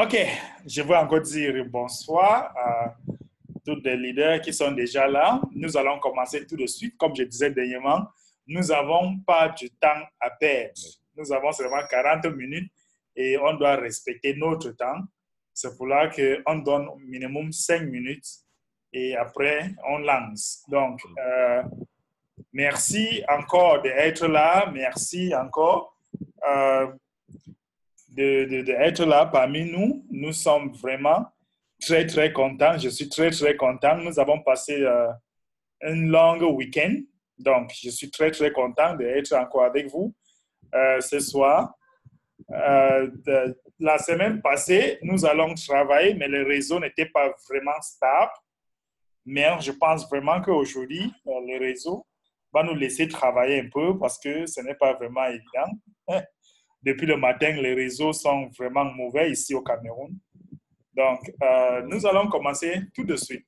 OK, je veux encore dire bonsoir à tous les leaders qui sont déjà là. Nous allons commencer tout de suite. Comme je disais dernièrement, nous n'avons pas du temps à perdre. Nous avons seulement 40 minutes et on doit respecter notre temps. C'est pour là qu'on donne au minimum 5 minutes et après, on lance. Donc, merci encore d'être là. Merci encore. D'être là parmi nous. Nous sommes vraiment très, très contents. Je suis très, très content. Nous avons passé un long week-end. Donc, je suis très, très content d'être encore avec vous ce soir. La semaine passée, nous allons travailler, mais le réseau n'était pas vraiment stable. Mais je pense vraiment qu'aujourd'hui, le réseau va nous laisser travailler un peu parce que ce n'est pas vraiment évident. Depuis le matin, les réseaux sont vraiment mauvais ici au Cameroun. Donc, nous allons commencer tout de suite.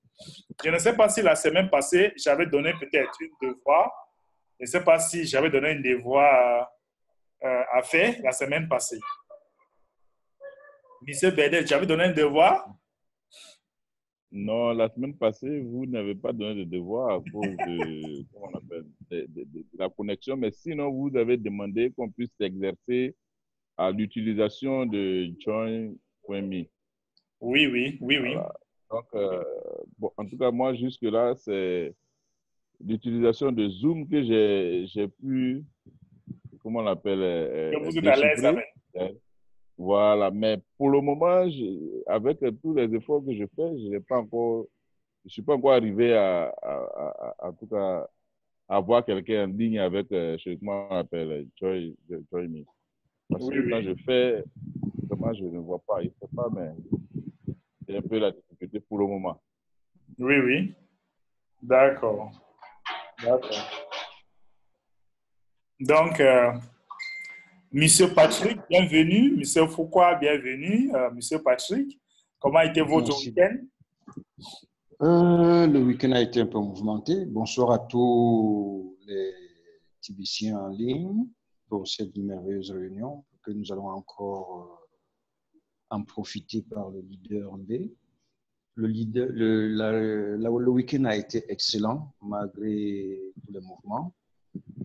Je ne sais pas si la semaine passée, j'avais donné peut-être un devoir. Je ne sais pas si j'avais donné un devoir à faire la semaine passée. Monsieur Bedel, j'avais donné un devoir? Non, la semaine passée, vous n'avez pas donné de devoir à cause de, comment on appelle, de la connexion, mais sinon, vous avez demandé qu'on puisse s'exercer à l'utilisation de Join.me. Oui, oui, oui, oui. Voilà. Donc, bon, en tout cas, moi, jusque-là, c'est l'utilisation de Zoom que j'ai pu, comment on appelle, Que vous êtes à l'aise déchiffrer. avec. Voilà, mais pour le moment, avec tous les efforts que je fais, je ne suis pas encore arrivé en tout cas, à voir quelqu'un en ligne avec, comment on appelle, Join.me. Parce Oui, que quand oui. je fais, vraiment, je ne vois pas, il ne fait pas, mais c'est un peu la difficulté pour le moment. Oui, oui. D'accord. D'accord. Donc, Monsieur Patrick, bienvenue. Monsieur Foucault, bienvenue. Monsieur Patrick, comment était votre Merci. week-end? Le week-end a été un peu mouvementé. Bonsoir à tous les Tibiciens en ligne pour cette merveilleuse réunion que nous allons encore en profiter par le leader B. Le week-end a été excellent malgré tous les mouvements,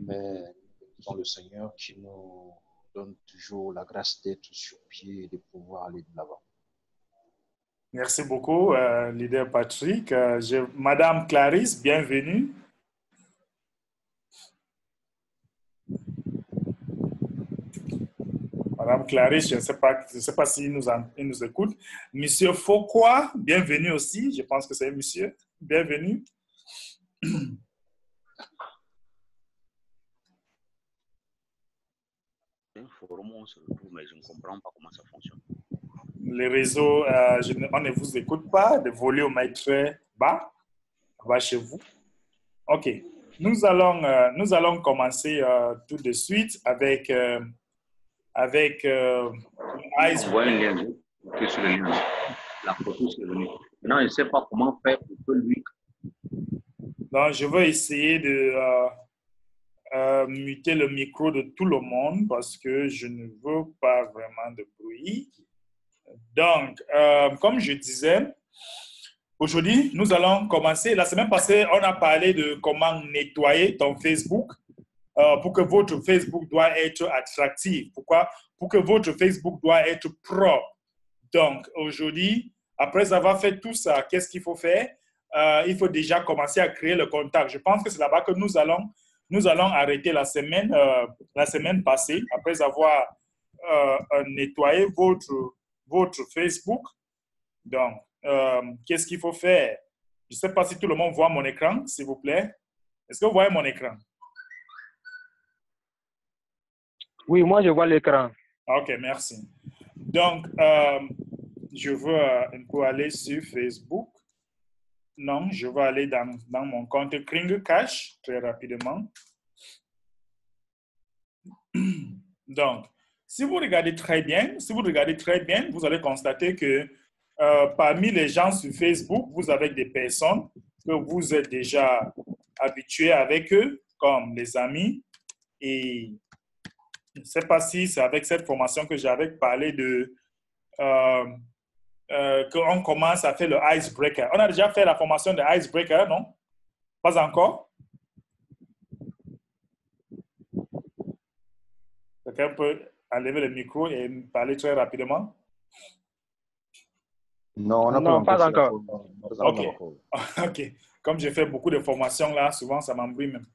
mais nous avons le Seigneur qui nous donne toujours la grâce d'être sur pied et de pouvoir aller de l'avant. Merci beaucoup, leader Patrick. Madame Clarisse, bienvenue. Madame Clarisse, je ne sais pas s'il nous écoute. Monsieur Foucault, bienvenue aussi. Je pense que c'est monsieur. Bienvenue. Un forum, on se retrouve, mais je ne comprends pas comment ça fonctionne. Les réseaux, on ne vous écoute pas. Le volume est très bas. Va chez vous. OK. Nous allons commencer tout de suite avec On voit un lien sur le lien. La photo, c'est venu. Maintenant, je ne sais pas comment faire pour que lui. Donc, je vais essayer de muter le micro de tout le monde parce que je ne veux pas vraiment de bruit. Donc, comme je disais, aujourd'hui, nous allons commencer. La semaine passée, on a parlé de comment nettoyer ton Facebook pour que votre Facebook doit être attractif. Pourquoi? Pour que votre Facebook doit être propre. Donc, aujourd'hui, après avoir fait tout ça, qu'est-ce qu'il faut faire? Il faut déjà commencer à créer le contact. Je pense que c'est là-bas que nous allons arrêter la semaine passée, après avoir nettoyé votre Facebook. Donc, qu'est-ce qu'il faut faire? Je ne sais pas si tout le monde voit mon écran, s'il vous plaît. Est-ce que vous voyez mon écran? Oui, moi, je vois l'écran. OK, merci. Donc, je veux un peu aller sur Facebook. Non, je vais aller dans mon compte Kring Cash très rapidement. Donc, si vous regardez très bien, vous allez constater que parmi les gens sur Facebook, vous avez des personnes que vous êtes déjà habitués avec eux, comme les amis. Et je ne sais pas si c'est avec cette formation que j'avais parlé de qu'on commence à faire le icebreaker. On a déjà fait la formation de icebreaker, non? Pas encore? Quelqu'un peut enlever le micro et me parler très rapidement? Non, on n'a Non, pas fait la encore. formation. OK. OK. Comme j'ai fait beaucoup de formations là, souvent ça m'embrouille même.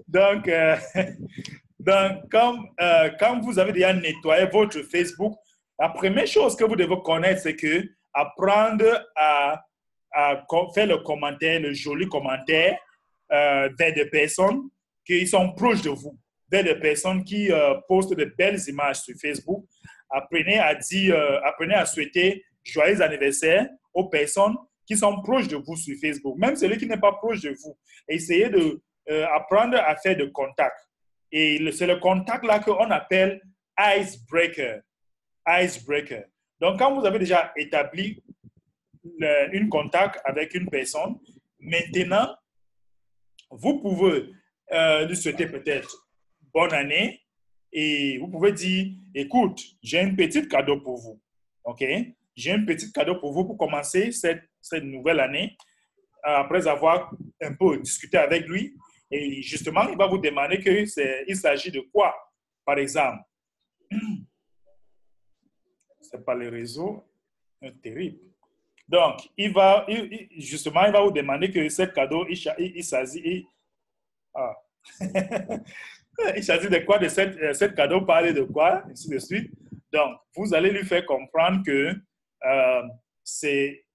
Donc, quand vous avez déjà nettoyé votre Facebook, la première chose que vous devez connaître, c'est que apprendre à faire le commentaire, le joli commentaire vers des personnes qui sont proches de vous, vers des personnes qui postent de belles images sur Facebook. Apprenez à dire, apprenez à souhaiter joyeux anniversaire aux personnes qui sont proches de vous sur Facebook, même celui qui n'est pas proche de vous. Essayez de apprendre à faire de contact. Et c'est le contact là qu'on appelle icebreaker. Icebreaker. Donc, quand vous avez déjà établi un contact avec une personne, maintenant, vous pouvez lui souhaiter peut-être bonne année et vous pouvez dire, écoute, j'ai un petit cadeau pour vous. OK? J'ai un petit cadeau pour vous pour commencer cette nouvelle année après avoir un peu discuté avec lui. Et justement, il va vous demander il s'agit de quoi, par exemple. C'est pas les réseaux, terrible. Donc, il va vous demander que ce cadeau, il s'agit de quoi, de cette cadeau, parler de quoi, ainsi de suite. Donc, vous allez lui faire comprendre que c'est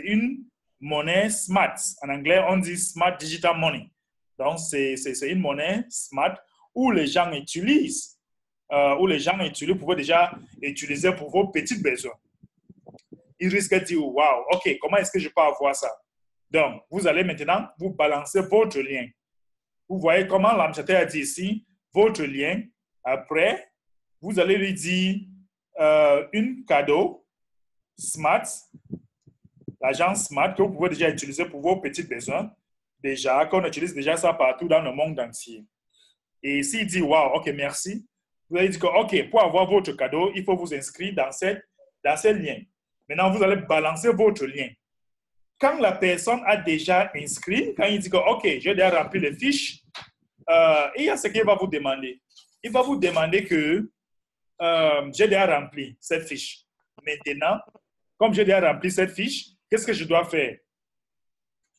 une monnaie smart. En anglais, on dit smart digital money. Donc, c'est une monnaie smart où les gens utilisent, vous pouvez déjà utiliser pour vos petits besoins. Ils risquent de dire, wow, OK, comment est-ce que je peux avoir ça? Donc, vous allez maintenant vous balancer votre lien. Vous voyez comment l'administrateur a dit ici, votre lien. Après, vous allez lui dire un cadeau Smart, l'agence Smart que vous pouvez déjà utiliser pour vos petits besoins. Déjà, qu'on utilise déjà ça partout dans le monde entier. Et s'il dit, wow, OK, merci, vous allez dire que, OK, pour avoir votre cadeau, il faut vous inscrire dans ce lien. Maintenant, vous allez balancer votre lien. Quand la personne a déjà inscrit, quand il dit que, OK, j'ai déjà rempli les fiches, il y a ce qu'il va vous demander. Il va vous demander que j'ai déjà rempli cette fiche. Maintenant, comme j'ai déjà rempli cette fiche, qu'est-ce que je dois faire?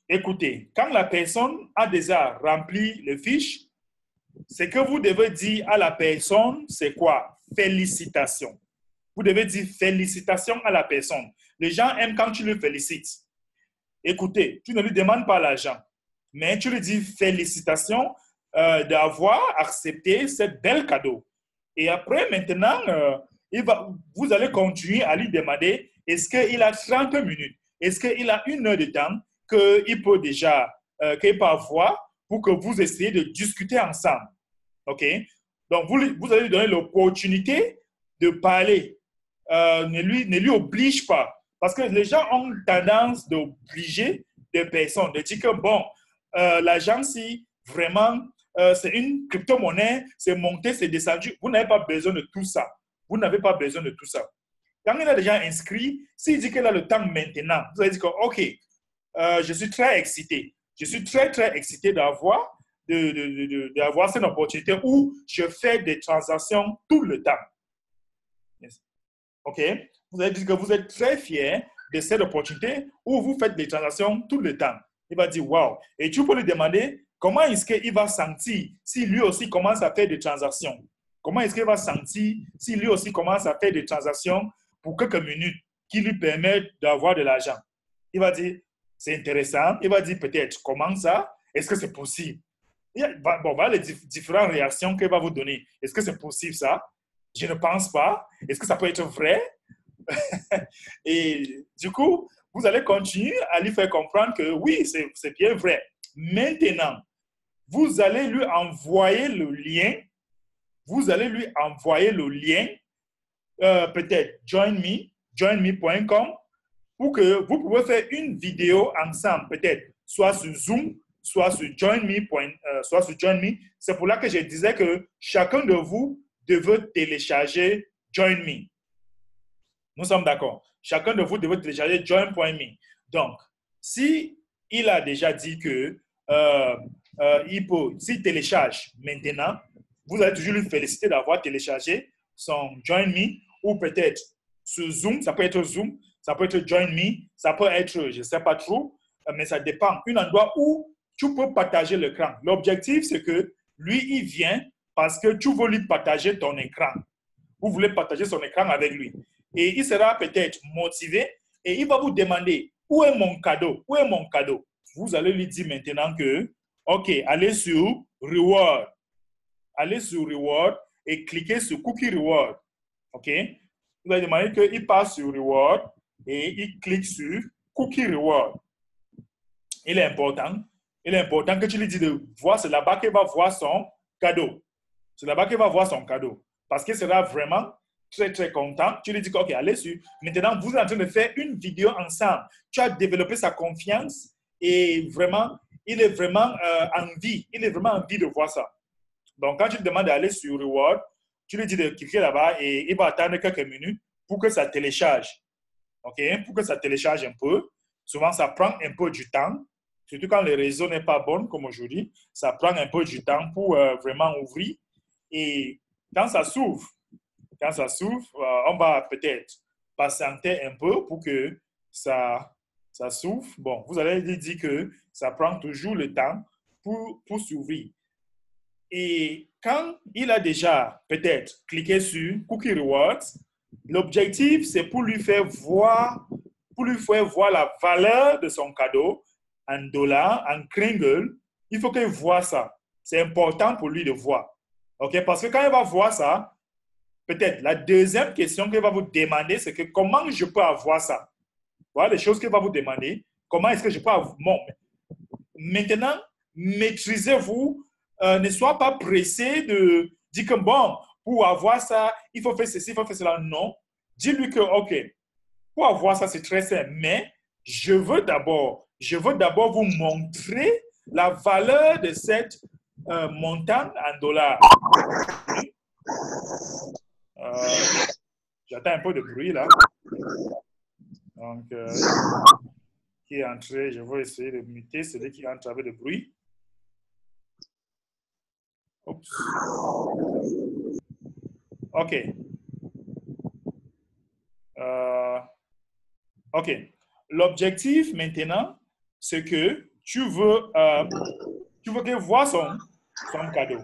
Écoutez, quand la personne a déjà rempli les fiches, ce que vous devez dire à la personne, c'est quoi? Félicitations. Vous devez dire félicitations à la personne. Les gens aiment quand tu le félicites. Écoutez, tu ne lui demandes pas l'argent, mais tu lui dis félicitations d'avoir accepté ce bel cadeau. Et après, maintenant, vous allez continuer à lui demander est-ce qu'il a 30 minutes, est-ce qu'il a 1 heure de temps qu'il peut déjà qu'il peut avoir pour que vous essayiez de discuter ensemble. OK? Donc, vous allez lui donner l'opportunité de parler. Ne lui oblige pas. Parce que les gens ont tendance d'obliger des personnes, de dire que, bon, l'argent, si vraiment, c'est une crypto-monnaie, c'est monté, c'est descendu, vous n'avez pas besoin de tout ça. Vous n'avez pas besoin de tout ça. Quand il a déjà inscrit, s'il dit qu'il a le temps maintenant, vous allez dire que, OK, je suis très excité. Je suis très, très excité d'avoir cette opportunité où je fais des transactions tout le temps. Yes. OK? Vous allez dire que vous êtes très fier de cette opportunité où vous faites des transactions tout le temps. Il va dire, wow. Et tu peux lui demander comment est-ce qu'il va sentir si lui aussi commence à faire des transactions. Comment est-ce qu'il va sentir si lui aussi commence à faire des transactions pour quelques minutes qui lui permettent d'avoir de l'argent. Il va dire, c'est intéressant. Il va dire peut-être, comment ça? Est-ce que c'est possible? Voilà les différentes réactions qu'il va vous donner. Est-ce que c'est possible ça? Je ne pense pas. Est-ce que ça peut être vrai? Et du coup, vous allez continuer à lui faire comprendre que oui, c'est bien vrai. Maintenant, vous allez lui envoyer le lien. Vous allez lui envoyer le lien, peut-être joinme.com, pour que vous pouvez faire une vidéo ensemble, peut-être soit sur Zoom, soit sur joinme. C'est pour là que je disais que chacun de vous devait télécharger JoinMe. Nous sommes d'accord. Chacun de vous devait télécharger join.me. Donc, si il a déjà dit que s'il télécharge maintenant, vous allez toujours lui féliciter d'avoir téléchargé son join.me ou peut-être sur Zoom, ça peut être Zoom, ça peut être join.me, ça peut être, je ne sais pas trop, mais ça dépend. Un endroit où tu peux partager l'écran. L'objectif, c'est que lui, il vient parce que tu veux lui partager ton écran. Vous voulez partager son écran avec lui. Et il sera peut-être motivé et il va vous demander où est mon cadeau? Où est mon cadeau? Vous allez lui dire maintenant que, OK, allez sur Reward. Allez sur Reward et cliquez sur Cookie Reward. OK? Vous allez demander qu'il passe sur Reward et il clique sur Cookie Reward. Il est important que tu lui dises de voir, c'est là-bas qu'il va voir son cadeau. C'est là-bas qu'il va voir son cadeau. Parce qu'il sera vraiment très, très content. Tu lui dis, OK, allez sur. Maintenant, vous êtes en train de faire une vidéo ensemble. Tu as développé sa confiance et vraiment, il est vraiment envie. Il est vraiment envie de voir ça. Donc, quand tu lui demandes d'aller sur Reward, tu lui dis de cliquer là-bas et il va attendre quelques minutes pour que ça télécharge. OK? Pour que ça télécharge un peu. Souvent, ça prend un peu du temps. Surtout quand le réseau n'est pas bon, comme aujourd'hui, ça prend un peu du temps pour vraiment ouvrir. Et quand ça s'ouvre, on va peut-être patienter un peu pour que ça s'ouvre. Bon, vous allez lui dire que ça prend toujours le temps pour s'ouvrir. Et quand il a déjà peut-être cliqué sur Cookie Rewards, l'objectif, c'est pour lui faire voir la valeur de son cadeau en dollars, en kringle. Il faut qu'il voit ça. C'est important pour lui de voir. OK? Parce que quand il va voir ça, peut-être la deuxième question qu'il va vous demander, c'est que comment je peux avoir ça? Voilà les choses qu'il va vous demander. Comment est-ce que je peux avoir? Bon, maintenant, maîtrisez-vous. Ne sois pas pressé de dire que bon, pour avoir ça, il faut faire ceci, il faut faire cela. Non. Dis-lui que, OK, pour avoir ça, c'est très simple. Mais je veux d'abord vous montrer la valeur de cette montagne en dollars. J'attends un peu de bruit là. Donc, qui est entré, je vais essayer de muter celui qui entre avec le bruit. Oups. OK. OK. L'objectif maintenant, c'est que tu veux qu'il voit son cadeau.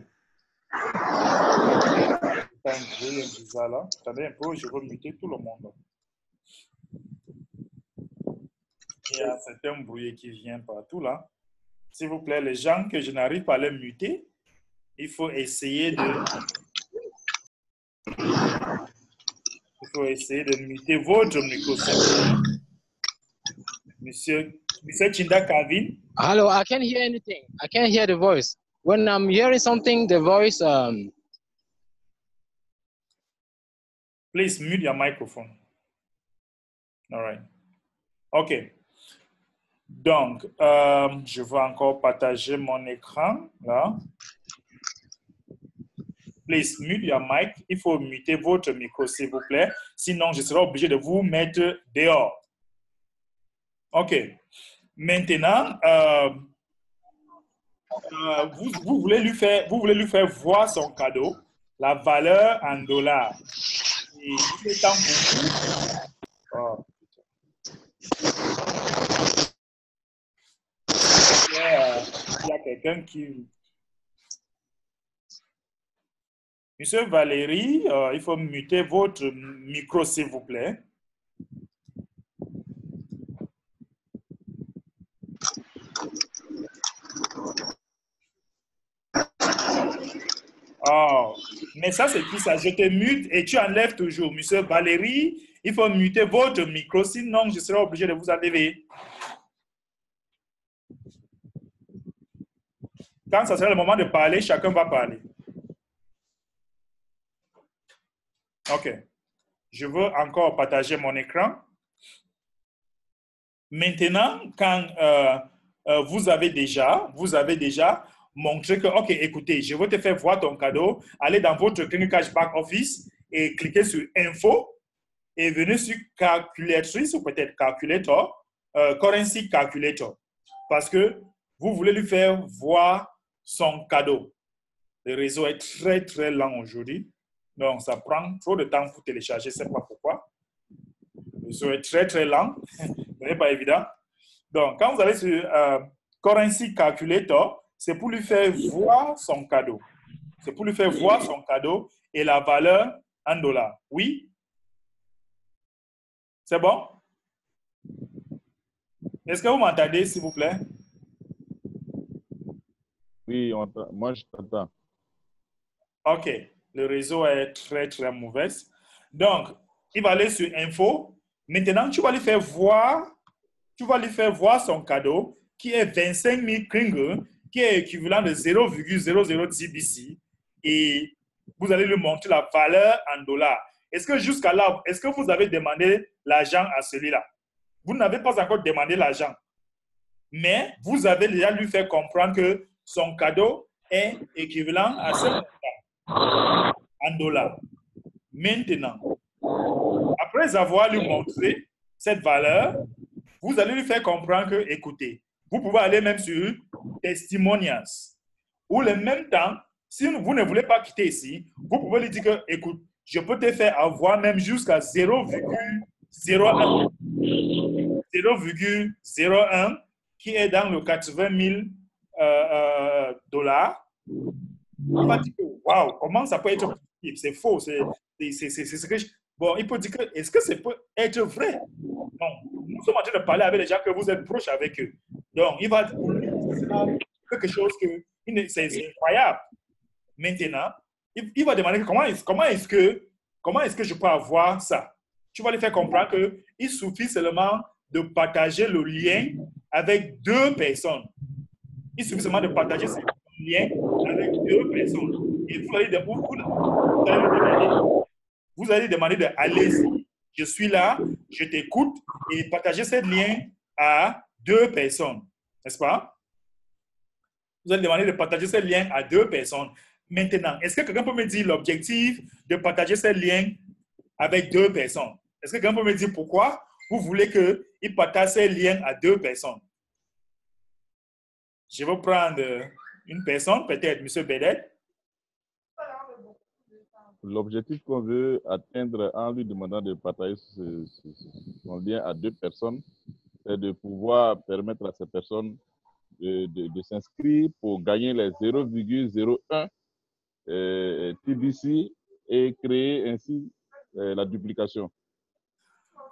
Attendez un peu, je vais muter tout le monde. Il y a certains bruits qui viennent partout là. S'il vous plaît, les gens que je n'arrive pas à les muter, il faut essayer de muter votre micro. Monsieur Chinda Calvin. Hello, I can't hear anything. I can't hear the voice. When I'm hearing something, the voice... Please mute your microphone. All right. OK. Donc, je vais encore partager mon écran là. Please mute your mic. Il faut muter votre micro, s'il vous plaît. Sinon, je serai obligé de vous mettre dehors. OK. Maintenant, vous voulez lui faire voir son cadeau, la valeur en dollars. Et il est temps pour vous. Oh, il y a quelqu'un qui... Monsieur Valérie, il faut muter votre micro, s'il vous plaît. Oh, mais ça, c'est qui ça? Je te mute et tu enlèves toujours. Monsieur Valérie, il faut muter votre micro, sinon je serai obligé de vous enlever. Quand ça sera le moment de parler, chacun va parler. OK. Je veux encore partager mon écran. Maintenant, quand vous avez déjà montré que, OK, écoutez, je veux te faire voir ton cadeau, allez dans votre Clinical Back Office et cliquez sur Info. et venez sur calculatrice ou peut-être calculator, currency calculator, parce que vous voulez lui faire voir son cadeau. Le réseau est très, très lent aujourd'hui. Donc, ça prend trop de temps pour télécharger. Je ne sais pas pourquoi. Le réseau est très, très lent. Ce n'est pas évident. Donc, quand vous allez sur Currency Calculator, c'est pour lui faire voir son cadeau. C'est pour lui faire voir son cadeau et la valeur en dollars. Oui? C'est bon? Est-ce que vous m'entendez, s'il vous plaît? Oui, moi je t'entends. OK. Le réseau est très, très mauvais. Donc, il va aller sur Info. Maintenant, tu vas lui faire voir son cadeau qui est 25 000 kringles, qui est équivalent de 0,010 BC. Et vous allez lui montrer la valeur en dollars. Est-ce que jusqu'à là, est-ce que vous avez demandé l'argent à celui-là? Vous n'avez pas encore demandé l'argent. Mais vous avez déjà lui fait comprendre que son cadeau est équivalent à ce montant en dollars. Maintenant, après avoir lui montré cette valeur, vous allez lui faire comprendre que, écoutez, vous pouvez aller même sur Testimonials. Ou le même temps, si vous ne voulez pas quitter ici, vous pouvez lui dire que, écoute, je peux te faire avoir même jusqu'à 0,01. 0,01 qui est dans le 80 000 dollars. Il va dire que, waouh, comment ça peut être possible? C'est faux. C'est ce que bon, il peut dire que, est-ce que ça peut être vrai? Non. Nous sommes en train de parler avec les gens que vous êtes proches avec eux. Donc, il va dire quelque chose que c'est incroyable. Maintenant, il va demander comment est-ce que je peux avoir ça? Tu vas lui faire comprendre qu'il suffit seulement de partager le lien avec 2 personnes. Il suffit seulement de partager ce lien avec 2 personnes. Et vous allez demander de allez-y, je suis là, je t'écoute et partager ce lien à 2 personnes. N'est-ce pas? Vous allez demander de partager ce lien à 2 personnes. Maintenant, est-ce que quelqu'un peut me dire l'objectif de partager ce lien avec 2 personnes? Est-ce que quelqu'un peut me dire pourquoi vous voulez qu'il partage ces liens à 2 personnes? Je vais prendre une personne, peut-être M. Bedet. L'objectif qu'on veut atteindre en lui demandant de partager son lien à 2 personnes, c'est de pouvoir permettre à ces personnes de s'inscrire pour gagner les 0,01 TBC et créer ainsi la duplication.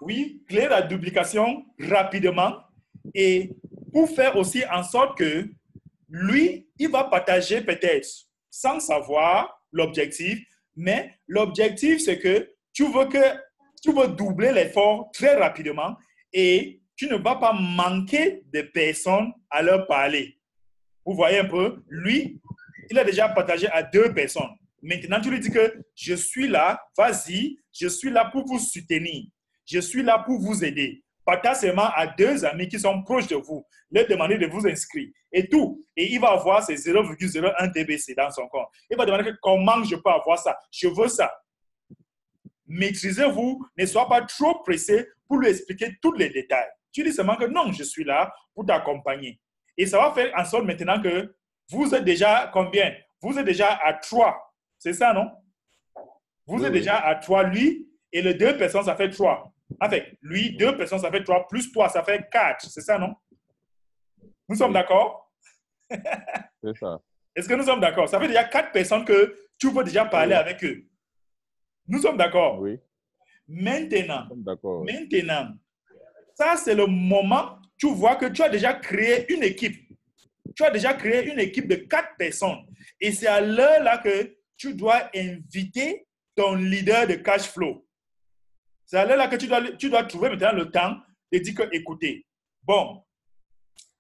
Oui, créer la duplication rapidement et pour faire aussi en sorte que lui, il va partager peut-être sans savoir l'objectif, mais l'objectif, c'est que tu veux doubler l'effort très rapidement et tu ne vas pas manquer de personnes à leur parler. Vous voyez un peu, lui, il a déjà partagé à 2 personnes. Maintenant, tu lui dis que je suis là, vas-y, je suis là pour vous soutenir. Je suis là pour vous aider. Partage seulement à 2 amis qui sont proches de vous. Leur demander de vous inscrire. Et tout. Et il va avoir ses 0,01 TBC dans son compte. Il va demander comment je peux avoir ça. Je veux ça. Maîtrisez-vous. Ne sois pas trop pressé pour lui expliquer tous les détails. Tu dis seulement que non, je suis là pour t'accompagner. Et ça va faire en sorte maintenant que vous êtes déjà combien? Vous êtes déjà à 3. C'est ça, non? Vous êtes déjà à 3, lui, et les 2 personnes, ça fait 3. Avec lui, 2 personnes, ça fait 3, plus 3, ça fait 4. C'est ça, non? Nous sommes d'accord? C'est ça. Est-ce que nous sommes d'accord? Ça fait déjà 4 personnes que tu veux déjà parler avec eux. Nous sommes d'accord? Oui. Maintenant, d'accord. Maintenant, ça, c'est le moment, tu vois que tu as déjà créé une équipe. Tu as déjà créé une équipe de 4 personnes. Et c'est à l'heure là que tu dois inviter ton leader de cash flow. C'est à l'heure là que tu dois trouver maintenant le temps de dire que, écoutez, bon,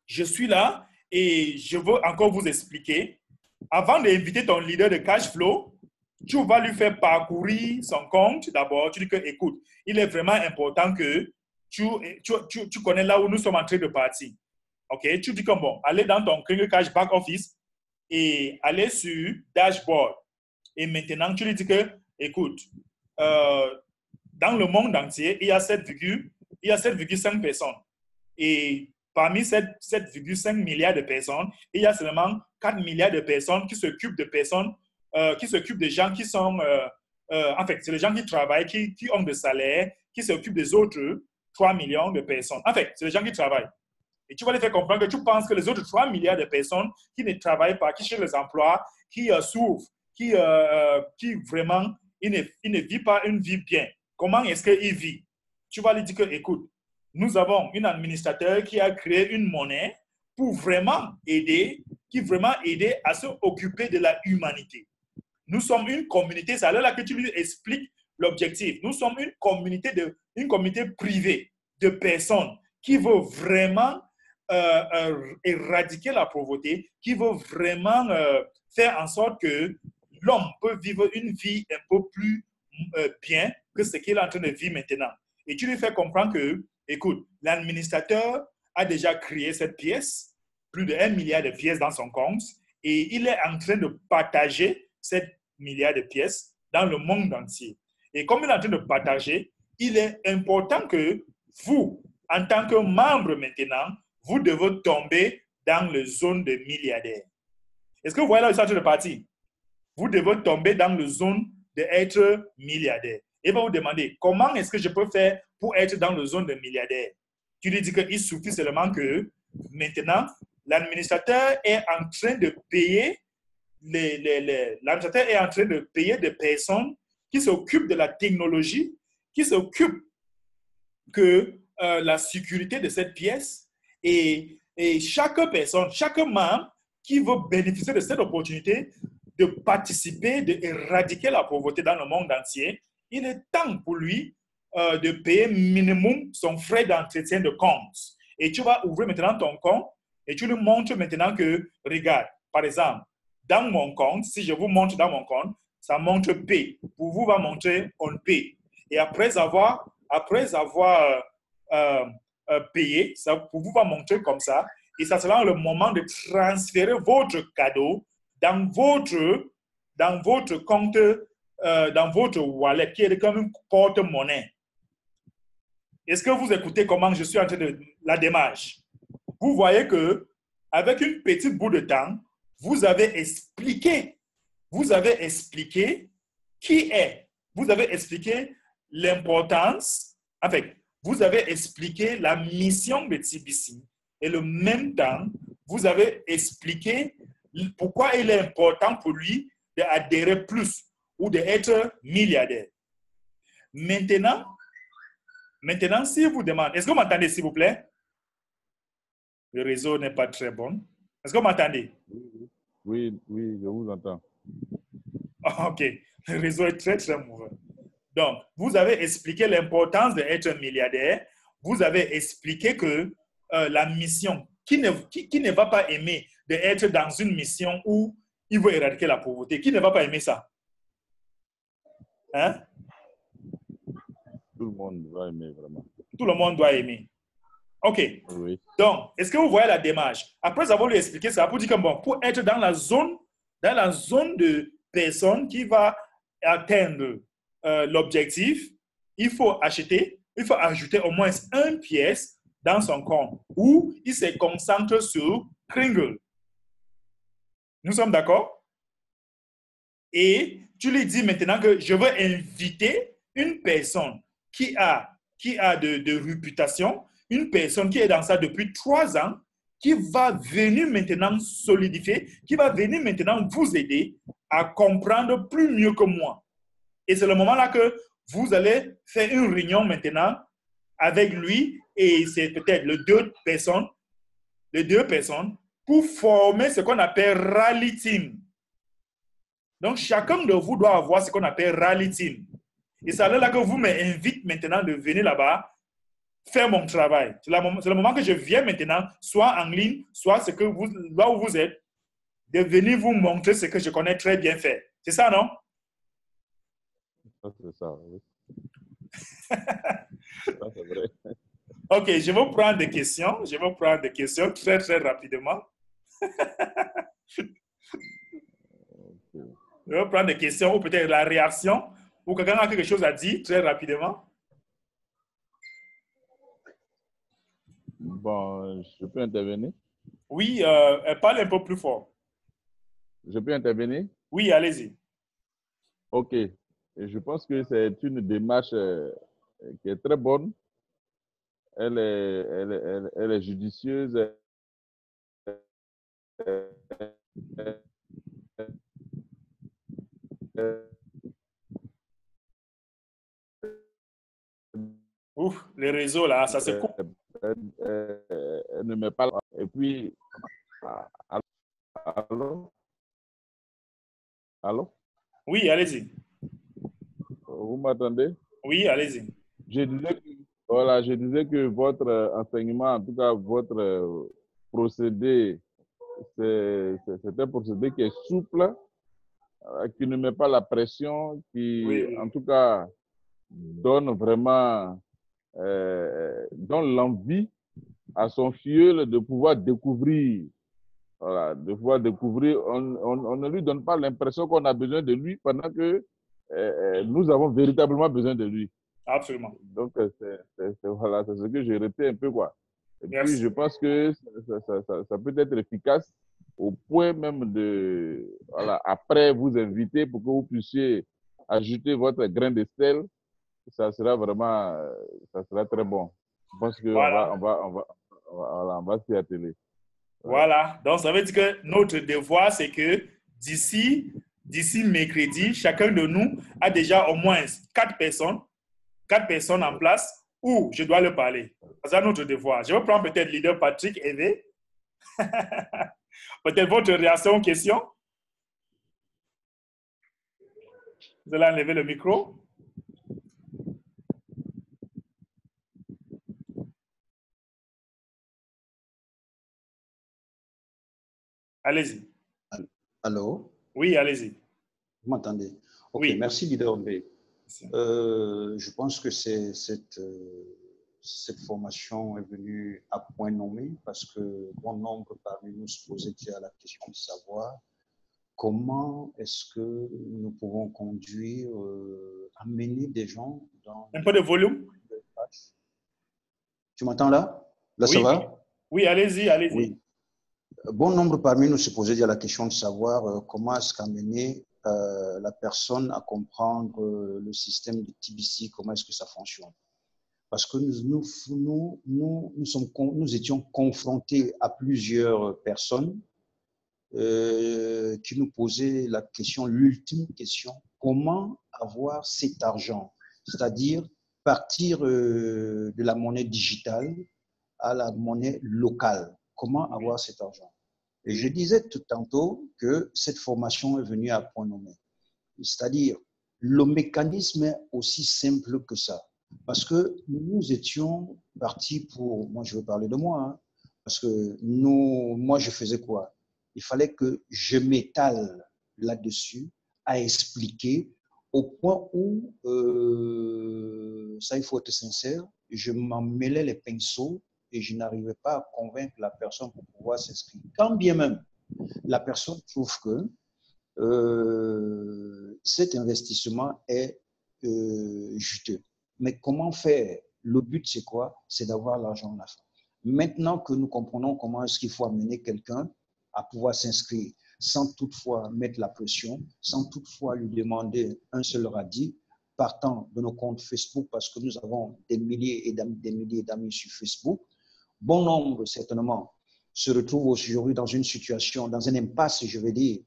je suis là et je veux encore vous expliquer. Avant d'inviter ton leader de cash flow, tu vas lui faire parcourir son compte d'abord. Tu dis que, écoute, il est vraiment important que tu connais là où nous sommes en train de partir. OK? Tu dis comme bon, allez dans ton Kringle Cash Back Office et allez sur Dashboard. Et maintenant, tu lui dis que, écoute, dans le monde entier, il y a 7,5 personnes. Et parmi ces 7,5 milliards de personnes, il y a seulement 4 milliards de personnes qui s'occupent de personnes, qui s'occupent de gens qui sont, en fait, c'est les gens qui travaillent, qui ont des salaires, qui s'occupent des autres 3 millions de personnes. En fait, c'est les gens qui travaillent. Et tu vas les faire comprendre que tu penses que les autres 3 milliards de personnes qui ne travaillent pas, qui cherchent les emplois, qui souffrent, qui vraiment, ils ne vivent pas une vie bien. Comment est-ce qu'ils vivent? Tu vas lui dire que, écoute, nous avons un administrateur qui a créé une monnaie pour vraiment aider, à s'occuper de la humanité. Nous sommes une communauté, c'est là que tu lui expliques l'objectif. Nous sommes une communauté privée de personnes qui veut vraiment éradiquer la pauvreté, qui veut vraiment faire en sorte que l'homme peut vivre une vie un peu plus bien que ce qu'il est en train de vivre maintenant. Et tu lui fais comprendre que, écoute, l'administrateur a déjà créé cette pièce, plus de 1 milliard de pièces dans son compte, et il est en train de partager cette milliard de pièces dans le monde entier. Et comme il est en train de partager, il est important que vous, en tant que membre maintenant, vous devez tomber dans la zone de milliardaires. Est-ce que vous voyez là où c'est en train de partir? Vous devez tomber dans la zone d'être milliardaire. Et il va vous demander, comment est-ce que je peux faire pour être dans la zone de milliardaire? Tu lui dis qu'il suffit seulement que maintenant, l'administrateur est en train de payer l'administrateur est en train de payer des personnes qui s'occupent de la technologie, qui s'occupent de la sécurité de cette pièce. Et chaque personne, chaque membre qui veut bénéficier de cette opportunité de participer, d'éradiquer la pauvreté dans le monde entier, il est temps pour lui de payer minimum son frais d'entretien de compte. Et tu vas ouvrir maintenant ton compte et tu lui montres maintenant que, regarde, par exemple, dans mon compte, si je vous montre dans mon compte, ça montre P. Pour vous, va montrer on P. Et après avoir payé, ça pour vous va montrer comme ça. Et ça sera le moment de transférer votre cadeau dans votre compte, dans votre wallet, qui est comme une porte-monnaie. Est-ce que vous écoutez comment je suis en train de la démarche? Vous voyez que avec une petite bout de temps, vous avez expliqué qui est, vous avez expliqué l'importance, en fait, vous avez expliqué la mission de TBC et le même temps, vous avez expliqué pourquoi il est important pour lui d'adhérer plus ou d'être milliardaire. Maintenant, si vous demandez, est-ce que vous m'entendez s'il vous plaît? Le réseau n'est pas très bon. Est-ce que vous m'entendez? Oui, je vous entends. OK. Le réseau est très, très mauvais. Donc, vous avez expliqué l'importance d'être milliardaire. Vous avez expliqué que la mission, qui ne va pas aimer d'être dans une mission où il veut éradiquer la pauvreté? Qui ne va pas aimer ça? Hein? Tout le monde va aimer, vraiment. Tout le monde doit aimer. OK. Oui. Donc, est-ce que vous voyez la démarche? Après avoir lui expliqué ça, pour dire que bon, pour être dans la zone de personne qui va atteindre l'objectif, il faut ajouter au moins une pièce dans son compte où il se concentre sur Kringle. Nous sommes d'accord? Et tu lui dis maintenant que je veux inviter une personne qui a de réputation, une personne qui est dans ça depuis 3 ans, qui va venir maintenant solidifier, qui va venir maintenant vous aider à comprendre plus mieux que moi. Et c'est le moment là que vous allez faire une réunion maintenant avec lui et c'est peut-être les deux personnes pour former ce qu'on appelle Rally Team. Donc, chacun de vous doit avoir ce qu'on appelle Rally Team. Et c'est là que vous m'invitez maintenant de venir là-bas faire mon travail. C'est le moment que je viens maintenant, soit en ligne, soit là où vous êtes, de venir vous montrer ce que je connais très bien faire. C'est ça, non? C'est ça, oui. Ça, c'est vrai. OK, je vais prendre des questions. Très, très rapidement. Je vais prendre des questions ou peut-être la réaction ou quelqu'un a quelque chose à dire très rapidement. Bon, je peux intervenir? Oui, parle un peu plus fort. Je peux intervenir? Oui, allez-y. OK. Et je pense que c'est une démarche qui est très bonne. Elle est judicieuse. Ouf, les réseaux là, ça se coupe. Elle ne met pas. Et puis, allô? Allô? Oui, allez-y. Vous m'entendez? Oui, allez-y. Je disais que votre enseignement, en tout cas votre procédé, c'est un procédé qui est souple, qui ne met pas la pression, qui, Oui, en tout cas, donne vraiment donne l'envie à son filleul de pouvoir découvrir. Voilà, de pouvoir découvrir. On ne lui donne pas l'impression qu'on a besoin de lui pendant que nous avons véritablement besoin de lui. absolument. Donc, voilà, c'est ce que j'ai répété un peu, quoi. Et puis, Merci. je pense que ça peut être efficace au point même de, voilà, après vous inviter pour que vous puissiez ajouter votre grain de sel. Ça sera vraiment, ça sera très bon. Je pense qu'on Voilà. on va s'y atteler. Ouais. Voilà. Donc, ça veut dire que notre devoir, c'est que d'ici mercredi, chacun de nous a déjà au moins 4 personnes en place où je dois leur parler. C'est notre devoir. Je vais prendre peut-être leader Patrick Hervé. Peut-être votre réaction aux questions. Vous allez enlever le micro. Allez-y. Allô? Oui, allez-y. Vous m'entendez? OK, Oui. merci, leader B. Merci. Je pense que cette formation est venue à point nommé parce que bon nombre parmi nous se posaient déjà la question de savoir comment est-ce que nous pouvons conduire, amener des gens dans... Un peu de volume. Tu m'entends là? Là, ça Oui, oui. va? Oui, allez-y, allez-y. Oui. Bon nombre parmi nous se posaient déjà la question de savoir comment est-ce qu'amener la personne à comprendre le système de TBC, comment est-ce que ça fonctionne. Parce que nous étions confrontés à plusieurs personnes qui nous posaient la question, l'ultime question, comment avoir cet argent? C'est-à-dire partir de la monnaie digitale à la monnaie locale. Comment avoir cet argent? Et je disais tout tantôt que cette formation est venue à point nommé. C'est-à-dire, le mécanisme est aussi simple que ça. Parce que nous étions partis pour, moi je veux parler de moi, hein, parce que moi je faisais quoi? Il fallait que je m'étale là-dessus à expliquer au point où, ça il faut être sincère, je m'en mêlais les pinceaux et je n'arrivais pas à convaincre la personne pour pouvoir s'inscrire. Quand bien même la personne trouve que cet investissement est juteux. Mais comment faire? Le but, c'est quoi? C'est d'avoir l'argent à la fin. Maintenant que nous comprenons comment est-ce qu'il faut amener quelqu'un à pouvoir s'inscrire sans toutefois mettre la pression, sans toutefois lui demander un seul radis, partant de nos comptes Facebook, parce que nous avons des milliers d'amis sur Facebook, bon nombre, certainement, se retrouvent aujourd'hui dans une situation, dans un impasse, je vais dire,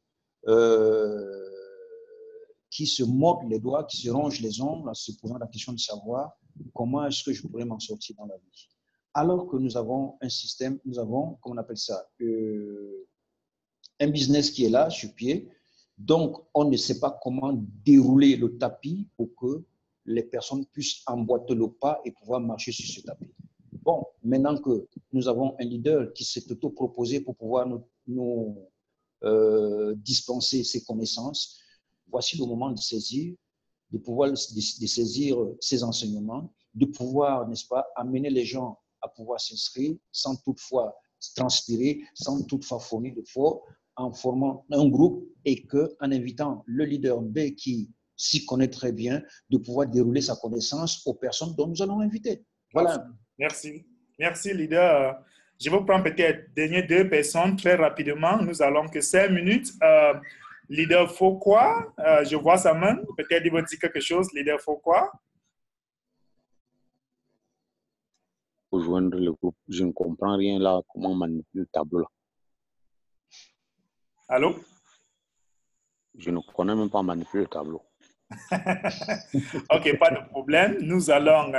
qui se mordent les doigts, qui se rongent les ongles en se posant la question de savoir comment est-ce que je pourrais m'en sortir dans la vie. Alors que nous avons un système, nous avons, comment on appelle ça, un business qui est là, sur pied. Donc, on ne sait pas comment dérouler le tapis pour que les personnes puissent emboîter le pas et pouvoir marcher sur ce tapis. Bon, maintenant que nous avons un leader qui s'est auto-proposé pour pouvoir nous dispenser ses connaissances, voici le moment de saisir, de pouvoir de saisir ses enseignements, de pouvoir, n'est-ce pas, amener les gens à pouvoir s'inscrire sans toutefois transpirer, sans toutefois fournir d'efforts, en formant un groupe et qu'en invitant le leader B qui s'y connaît très bien, de pouvoir dérouler sa connaissance aux personnes dont nous allons inviter. Voilà. Absolument. Merci. Merci, leader. Je vais prendre peut-être dernier deux personnes très rapidement. Nous allons que 5 minutes. Leader Foucault, je vois sa main. Peut-être il va dire quelque chose. Leader Foucault. Pour joindre le groupe, je ne comprends rien là. Comment manipuler le tableau là? Allô? Je ne connais même pas manipuler le tableau. OK, pas de problème. Nous allons...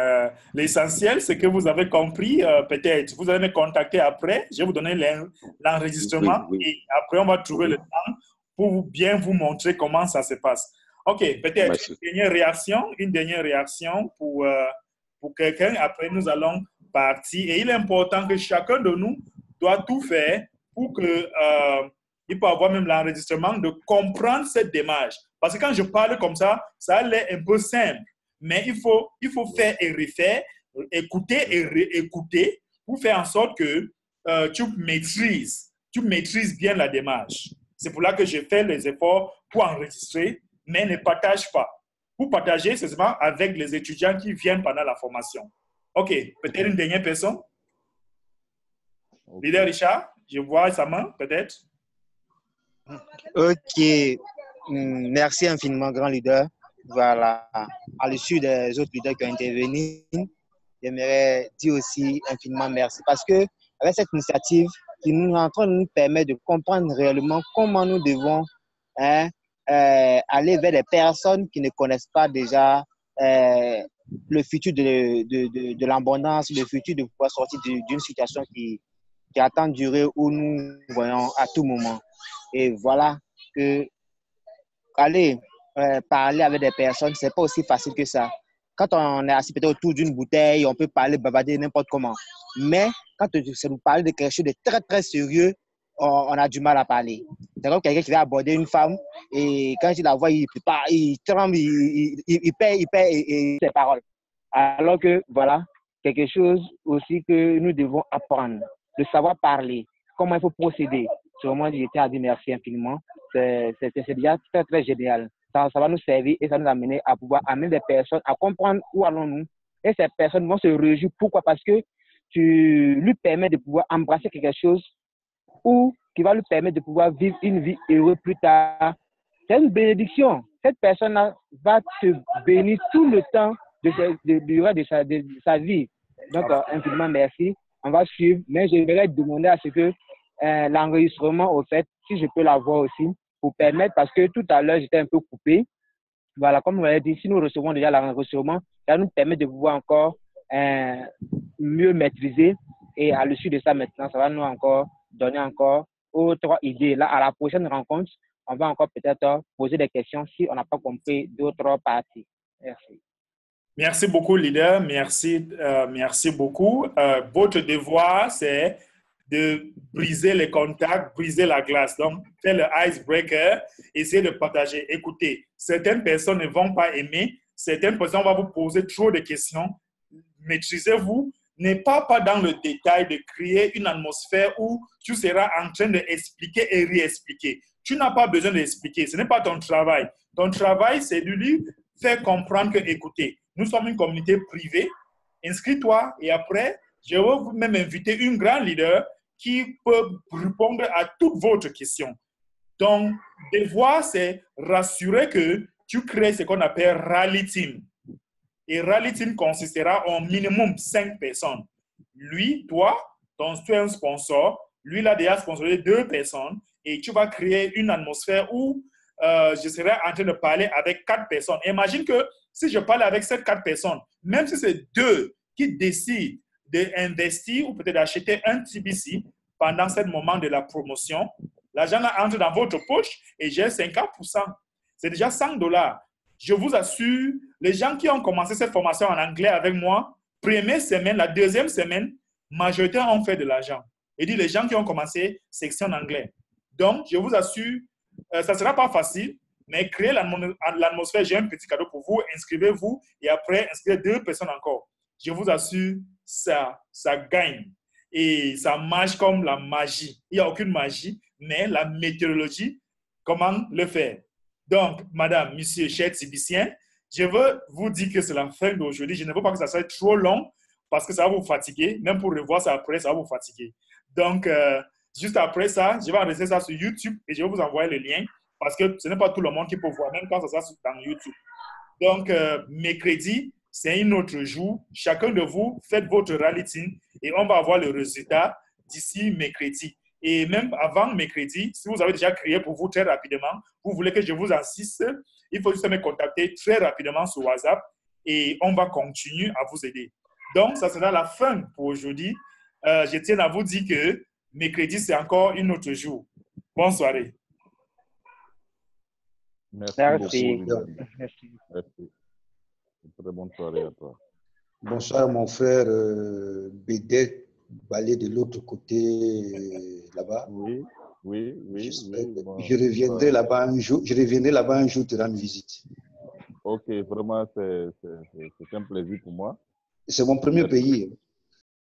l'essentiel, c'est que vous avez compris. Peut-être, vous allez me contacter après. Je vais vous donner l'enregistrement. Oui. Et après, on va trouver le temps pour bien vous montrer comment ça se passe. OK, peut-être une dernière réaction pour quelqu'un. Après, nous allons partir. Et il est important que chacun de nous doit tout faire pour que... il peut avoir même l'enregistrement de comprendre cette démarche. Parce que quand je parle comme ça a l'air un peu simple. Mais il faut faire et refaire, écouter et réécouter pour faire en sorte que tu maîtrises bien la démarche. C'est pour là que je fais les efforts pour enregistrer, mais ne partage pas. Pour partager, c'est seulement avec les étudiants qui viennent pendant la formation. OK, peut-être une dernière personne. Okay. Leader Richard, je vois sa main, peut-être. OK. Merci infiniment, grand leader. Voilà. À l'issue des autres leaders qui ont intervenu, j'aimerais dire aussi infiniment merci parce que avec cette initiative qui nous est en train de nous permettre de comprendre réellement comment nous devons aller vers des personnes qui ne connaissent pas déjà le futur de l'abondance, le futur de pouvoir sortir d'une situation qui attend de durer où nous voyons à tout moment. Et voilà que aller parler avec des personnes, ce n'est pas aussi facile que ça. Quand on est assis peut-être autour d'une bouteille, on peut parler, bavarder n'importe comment. Mais quand c'est nous parler de quelque chose de très, très sérieux, on a du mal à parler. C'est comme quelqu'un qui va aborder une femme et quand il la voit, il tremble, il perd ses paroles. Alors que voilà, quelque chose aussi que nous devons apprendre, de savoir parler, comment il faut procéder. Sur moi, je tiens à dire merci infiniment. C'est déjà très, très génial. Ça va nous servir et ça nous amener à pouvoir amener des personnes à comprendre où allons-nous. Et ces personnes vont se réjouir. Pourquoi? Parce que tu lui permets de pouvoir embrasser quelque chose ou qui va lui permettre de pouvoir vivre une vie heureuse plus tard. C'est une bénédiction. Cette personne-là va te bénir tout le temps de sa vie. Donc, infiniment merci. On va suivre, mais je vais demander à ce que l'enregistrement, au fait, si je peux l'avoir aussi, pour permettre, parce que tout à l'heure, j'étais un peu coupé. Voilà, comme vous l'avez dit, si nous recevons déjà l'enregistrement, ça nous permet de pouvoir encore mieux maîtriser. Et à l'issue de ça, maintenant, ça va nous encore donner encore autres idées. Là, à la prochaine rencontre, on va encore peut-être poser des questions si on n'a pas compris d'autres parties. Merci. Merci beaucoup, leader. Merci beaucoup. Votre devoir, c'est de briser les contacts, briser la glace. Donc, faire le icebreaker, essayer de partager. Écoutez, certaines personnes ne vont pas aimer, certaines personnes vont vous poser trop de questions. Maîtrisez-vous. Ne pas dans le détail de créer une atmosphère où tu seras en train d'expliquer et réexpliquer. Tu n'as pas besoin d'expliquer. Ce n'est pas ton travail. Ton travail, c'est de lui faire comprendre que, écoutez, nous sommes une communauté privée. Inscris-toi et après, je vais vous même inviter une grande leader qui peut répondre à toutes vos questions. Donc, devoir, c'est rassurer que tu crées ce qu'on appelle Rally Team. Et Rally Team consistera en minimum 5 personnes. Lui, toi, tu es un sponsor. Lui, il a déjà sponsorisé 2 personnes. Et tu vas créer une atmosphère où je serai en train de parler avec 4 personnes. Imagine que si je parle avec ces 4 personnes, même si c'est 2 qui décident d'investir ou peut-être d'acheter un TBC pendant ce moment de la promotion, l'argent entre dans votre poche et j'ai 50%. C'est déjà $100. Je vous assure, les gens qui ont commencé cette formation en anglais avec moi, première semaine, la deuxième semaine, majoritairement ont fait de l'argent. Et dit les gens qui ont commencé section anglais. Donc, je vous assure, ça ne sera pas facile, mais créer l'atmosphère, j'ai un petit cadeau pour vous, inscrivez-vous et après, inscrivez 2 personnes encore. Je vous assure, ça gagne. Et ça marche comme la magie. Il n'y a aucune magie, mais la météorologie, comment le faire? Donc, madame, monsieur, chers Tibiciens, je veux vous dire que c'est la fin d'aujourd'hui. Je ne veux pas que ça soit trop long parce que ça va vous fatiguer. Même pour revoir ça après, ça va vous fatiguer. Donc, juste après ça, je vais enregistrer ça sur YouTube et je vais vous envoyer le lien parce que ce n'est pas tout le monde qui peut voir, même quand ça sera dans YouTube. Donc, mercredi, c'est un autre jour. Chacun de vous, faites votre rallying et on va avoir le résultat d'ici mercredi. Et même avant mercredi, si vous avez déjà créé pour vous très rapidement, vous voulez que je vous assiste, il faut juste me contacter très rapidement sur WhatsApp et on va continuer à vous aider. Donc, ça sera la fin pour aujourd'hui. Je tiens à vous dire que mercredi, c'est encore un autre jour. Bonne soirée. Merci beaucoup. Merci. Merci. Une très bonne soirée à toi. Bonsoir, mon frère Bédet, balai de l'autre côté là-bas. Oui. Bon, Je reviendrai là-bas un jour. Je reviendrai là-bas un jour te rendre visite. Ok, vraiment, c'est un plaisir pour moi. C'est mon premier pays.